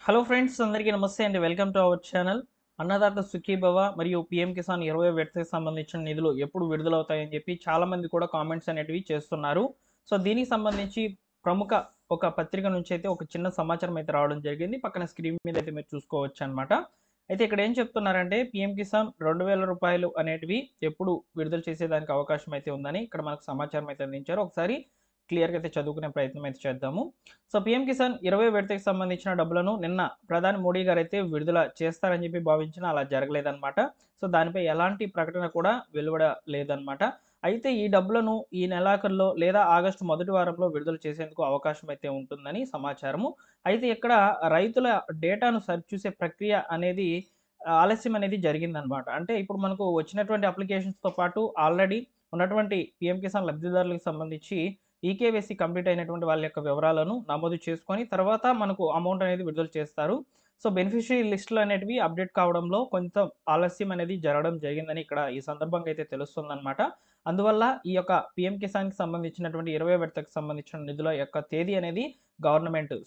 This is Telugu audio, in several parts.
హలో ఫ్రెండ్స్, అందరికీ నమస్తే అండి. Welcome to our channel. Annadata Sukhibhava మరియు పీఎం కిసాన్ 20 విడతకి సంబంధించిన నిధులు ఎప్పుడు విడుదలవుతాయని చెప్పి చాలామంది కూడా కామెంట్స్ అనేటివి చేస్తున్నారు. సో దీనికి సంబంధించి ప్రముఖ ఒక పత్రిక నుంచి అయితే ఒక చిన్న సమాచారం అయితే రావడం జరిగింది. పక్కన స్క్రీన్ మీద అయితే మీరు చూసుకోవచ్చు అనమాట. అయితే ఇక్కడ ఏం చెప్తున్నారంటే పీఎం కిసాన్ రూ. 2000 అనేటివి ఎప్పుడు విడుదల చేసేదానికి అవకాశం అయితే ఉందని ఇక్కడ మనకు సమాచారం అయితే అందించారు. ఒకసారి క్లియర్గా అయితే చదువుకునే ప్రయత్నం అయితే చేద్దాము. సో పీఎం కిసాన్ 20 విడతకి సంబంధించిన డబ్బులను నిన్న ప్రధాని మోడీ గారైతే విడుదల చేస్తారని చెప్పి భావించినా అలా జరగలేదన్నమాట. సో దానిపై ఎలాంటి ప్రకటన కూడా వెలువడలేదన్నమాట. అయితే ఈ డబ్బులను ఈ నెలాఖరులో లేదా ఆగస్టు మొదటి వారంలో విడుదల చేసేందుకు అవకాశం అయితే ఉంటుందని సమాచారము. అయితే ఇక్కడ రైతుల డేటాను సరిచూసే ప్రక్రియ అనేది ఆలస్యం అనేది జరిగిందనమాట. అంటే ఇప్పుడు మనకు వచ్చినటువంటి అప్లికేషన్స్‌తో పాటు ఆల్రెడీ ఉన్నటువంటి పీఎం కిసాన్ లబ్ధిదారులకు సంబంధించి ఈకేవైసీ కంప్లీట్ అయినటువంటి వాళ్ళ యొక్క వివరాలను నమోదు చేసుకొని తర్వాత మనకు అమౌంట్ అనేది విడుదల చేస్తారు. సో బెనిఫిషియరీ లిస్టులు అనేటివి అప్డేట్ కావడంలో కొంచెం ఆలస్యం అనేది జరగడం జరిగిందని ఇక్కడ ఈ సందర్భంగా అయితే తెలుస్తుందనమాట. అందువల్ల ఈ యొక్క పీఎం కిసాన్‌కి సంబంధించినటువంటి 20 విడతకు సంబంధించిన నిధుల యొక్క తేదీ అనేది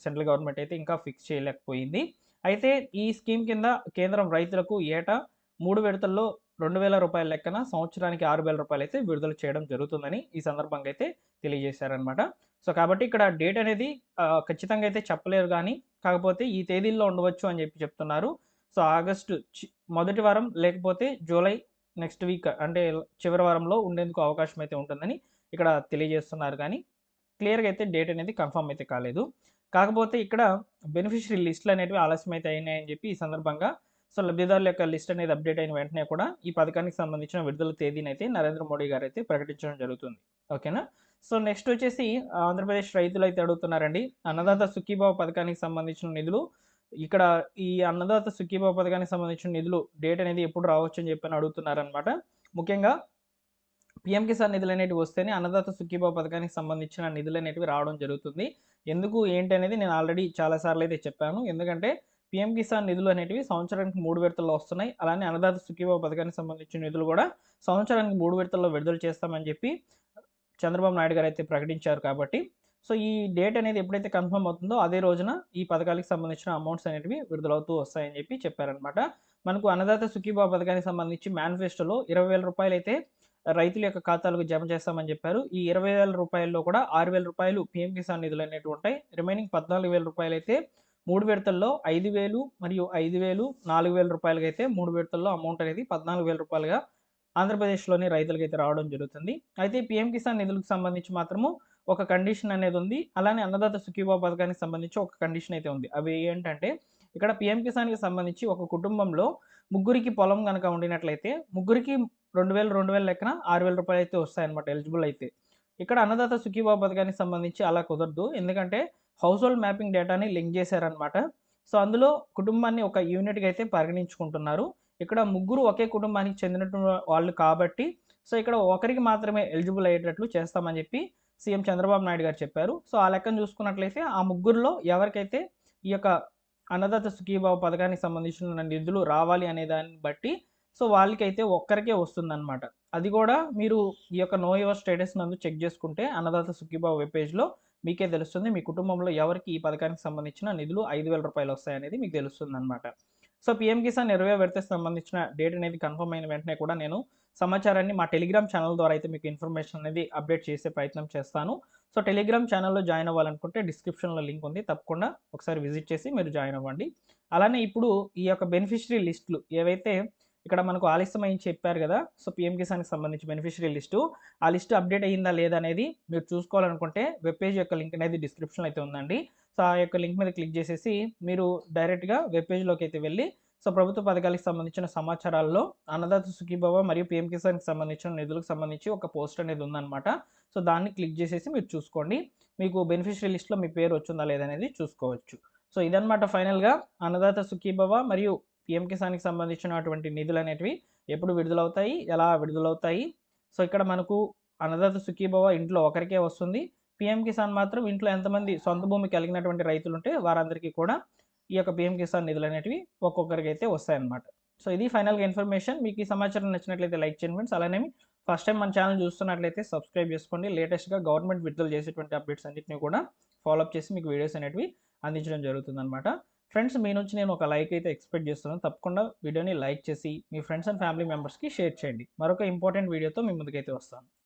సెంట్రల్ గవర్నమెంట్ అయితే ఇంకా ఫిక్స్ చేయలేకపోయింది. అయితే ఈ స్కీమ్ కింద కేంద్రం రైతులకు ఏటా 3 విడతల్లో రూ. 2000 లెక్కన సంవత్సరానికి రూ. 6000 అయితే విడుదల చేయడం జరుగుతుందని ఈ సందర్భంగా అయితే తెలియజేశారనమాట. సో కాబట్టి ఇక్కడ డేట్ అనేది ఖచ్చితంగా అయితే చెప్పలేరు గానీ, కాకపోతే ఈ తేదీల్లో ఉండవచ్చు అని చెప్తున్నారు. సో ఆగస్టు మొదటి వారం లేకపోతే జూలై నెక్స్ట్ వీక్ అంటే చివరి వారంలో ఉండేందుకు అవకాశం అయితే ఉంటుందని ఇక్కడ తెలియజేస్తున్నారు గానీ, క్లియర్‌గా అయితే డేట్ అనేది కన్ఫర్మ్ అయితే కాలేదు. కాకపోతే ఇక్కడ బెనిఫిషియరీ లిస్టులు అనేటివి ఆలస్యం అయితే అయినాయని చెప్పి ఈ సందర్భంగా సో లబ్ధిదారుల యొక్క లిస్ట్ అనేది అప్డేట్ అయిన వెంటనే కూడా ఈ పథకానికి సంబంధించిన విడుదల తేదీనైతే నరేంద్ర మోడీ గారైతే ప్రకటించడం జరుగుతుంది. ఓకేనా? సో నెక్స్ట్ వచ్చేసి ఆంధ్రప్రదేశ్ రైతులైతే అడుగుతున్నారండి. అన్నదాత సుఖీభావ పథకానికి సంబంధించిన నిధులు ఇక్కడ ఈ అన్నదాత సుఖీభావ పథకానికి సంబంధించిన నిధులు డేట్ అనేది ఎప్పుడు రావచ్చు అని చెప్పని అడుగుతున్నారనమాట. ముఖ్యంగా పీఎం కిసాన్ నిధులనేటివి వస్తేనే అన్నదాత సుఖీభావ పథకానికి సంబంధించిన నిధులనేటివి రావడం జరుగుతుంది. ఎందుకు ఏంటి అనేది నేను ఆల్రెడీ చాలా సార్లు అయితే చెప్పాను. ఎందుకంటే పీఎం కిసాన్ నిధులు అనేటివి సంవత్సరానికి 3 విడతల్లో వస్తున్నాయి. అలానే అన్నదాత సుఖీభావ పథకానికి సంబంధించిన నిధులు కూడా సంవత్సరానికి 3 విడతల్లో విడుదల చేస్తామని చెప్పి చంద్రబాబు నాయుడు గారు అయితే ప్రకటించారు కాబట్టి, సో ఈ డేట్ అనేది ఎప్పుడైతే కన్ఫర్మ్ అవుతుందో అదే రోజున ఈ పథకాలకు సంబంధించిన అమౌంట్స్ అనేటివి విడుదలవుతూ వస్తాయని చెప్పి చెప్పారనమాట. మనకు అన్నదాత సుఖీభావ పథకానికి సంబంధించి మేనిఫెస్టోలో రూ. 20,000 అయితే రైతుల యొక్క ఖాతాలకు జమ చేస్తామని చెప్పారు. ఈ రూ. 20,000లో కూడా రూ. 6,000 పీఎం కిసాన్ నిధులు అనేటివి ఉంటాయి. రిమైనింగ్ రూ. 14,000 అయితే 3 విడతల్లో 5,000 మరియు 5,000, రూ. 4,000 అయితే 3 విడతల్లో అమౌంట్ అనేది రూ. 14,000గా ఆంధ్రప్రదేశ్‌లోని రైతులకైతే రావడం జరుగుతుంది. అయితే పీఎం కిసాన్ నిధులకు సంబంధించి మాత్రము ఒక కండిషన్ అనేది ఉంది. అలానే అన్నదాత సుఖీభావ పథకానికి సంబంధించి ఒక కండిషన్ అయితే ఉంది. అవి ఏంటంటే ఇక్కడ పీఎం కిసాన్‌కి సంబంధించి ఒక కుటుంబంలో ముగ్గురికి పొలం గనక ఉండినట్లయితే ముగ్గురికి 2,000 లెక్కన రూ. 6,000 అయితే వస్తాయన్నమాట ఎలిజిబుల్ అయితే. ఇక్కడ అన్నదాత సుఖీభావ పథకానికి సంబంధించి అలా కుదరదు. ఎందుకంటే హౌస్‌హోల్డ్ మ్యాపింగ్ డేటాని లింక్ చేశారన్నమాట. సో అందులో కుటుంబాన్ని ఒక యూనిట్‌గా అయితే పరిగణించుకుంటున్నారు. ఇక్కడ ముగ్గురు ఒకే కుటుంబానికి చెందినటువంటి వాళ్ళు కాబట్టి, సో ఇక్కడ ఒకరికి మాత్రమే ఎలిజిబుల్ అయ్యేటట్లు చేస్తామని చెప్పి సీఎం చంద్రబాబు నాయుడు గారు చెప్పారు. సో ఆ లెక్కన చూసుకున్నట్లయితే ఆ ముగ్గురిలో ఎవరికైతే ఈ యొక్క అన్నదాత సుఖీభావ పథకానికి సంబంధించిన నిధులు రావాలి అనే దాన్ని బట్టి సో వాళ్ళకైతే ఒక్కరికే వస్తుందన్నమాట. అది కూడా మీరు ఈ యొక్క నో యువర్ స్టేటస్ నందు చెక్ చేసుకుంటే అన్నదాత సుఖీభావ వెబ్ పేజ్‌లో మీకే తెలుస్తుంది. మీ కుటుంబంలో ఎవరికి ఈ పథకానికి సంబంధించిన నిధులు రూ. 5,000 వస్తాయనేది మీకు తెలుస్తుందన్నమాట. సో పీఎం కిసాన్ 20 విడతకు సంబంధించిన డేట్ అనేది కన్ఫర్మ్ అయిన వెంటనే కూడా నేను సమాచారాన్ని మా టెలిగ్రామ్ ఛానల్ ద్వారా అయితే మీకు ఇన్ఫర్మేషన్ అనేది అప్డేట్ చేసే ప్రయత్నం చేస్తాను. సో టెలిగ్రామ్ ఛానల్‌లో జాయిన్ అవ్వాలనుకుంటే డిస్క్రిప్షన్‌లో లింక్ ఉంది. తప్పకుండా ఒకసారి విజిట్ చేసి మీరు జాయిన్ అవ్వండి. అలానే ఇప్పుడు ఈ యొక్క బెనిఫిషియరీ లిస్టులు ఏవైతే ఇక్కడ మనకు ఆలస్యమని చెప్పారు గదా! సో పీఎం కిసాన్‌కి సంబంధించి బెనిఫిషియరీ లిస్టు. ఆ లిస్ట్ అప్డేట్ అయిందా లేదా అనేది మీరు చూసుకోవాలనుకుంటే వెబ్ పేజ్ యొక్క లింక్ అనేది డిస్క్రిప్షన్‌లో అయితే ఉందండి. సో ఆ యొక్క లింక్ మీద క్లిక్ చేసేసి మీరు డైరెక్ట్‌గా వెబ్ పేజ్‌లోకి అయితే వెళ్లి సో ప్రభుత్వ పథకాలకు సంబంధించిన సమాచారాల్లో అన్నదాత సుఖీభవ మరియు పీఎం కిసాన్‌కి సంబంధించిన నిధులకు సంబంధించి ఒక పోస్ట్ అనేది ఉందన్నమాట. సో దాన్ని క్లిక్ చేసేసి మీరు చూసుకోండి. మీకు బెనిఫిషియరీ లిస్ట్‌లో మీ పేరు వచ్చిందా లేదా అనేది చూసుకోవచ్చు. సో ఇదన్నమాట ఫైనల్‌గా అన్నదాత సుఖీభవ మరియు పీఎం కిసాన్‌కి సంబంధించినటువంటి నిధులనేటివి ఎప్పుడు విడుదలవుతాయి? ఎలా విడుదలవుతాయి? సో ఇక్కడ మనకు అన్నదాత సుఖీభవ ఇంట్లో ఒకరికే వస్తుంది. పీఎం కిసాన్ మాత్రం ఇంట్లో ఎంతమంది సొంత భూమి కలిగినటువంటి రైతులుంటే వారందరికీ కూడా ఈ యొక్క పీఎం కిసాన్ నిధులనేటివి ఒక్కొక్కరికైతే వస్తాయన్నమాట. సో ఇది ఫైనల్‌గా ఇన్ఫర్మేషన్. మీకు ఈ సమాచారం నచ్చినట్లయితే లైక్ చేయండి ఫ్రెండ్స్. అలానే ఫస్ట్ టైమ్ మన ఛానెల్ చూస్తున్నట్లయితే సబ్స్క్రైబ్ చేసుకోండి. లేటెస్ట్‌గా గవర్నమెంట్ విడుదల చేసేటువంటి అప్డేట్స్ అన్నిటిని కూడా ఫాలో అప్ చేసి మీకు వీడియోస్ అనేటివి అందించడం జరుగుతుందన్నమాట. ఫ్రెండ్స్ మీ నుంచి నేను ఒక లైక్ అయితే ఎక్స్పెక్ట్ చేస్తున్నాను. తప్పకుండా వీడియోని లైక్ చేసి మీ ఫ్రెండ్స్ అండ్ ఫ్యామిలీ మెంబర్స్కి షేర్ చేయండి. మరొక ఇంపార్టెంట్ వీడియోతో మీ ముందుకైతే వస్తాను.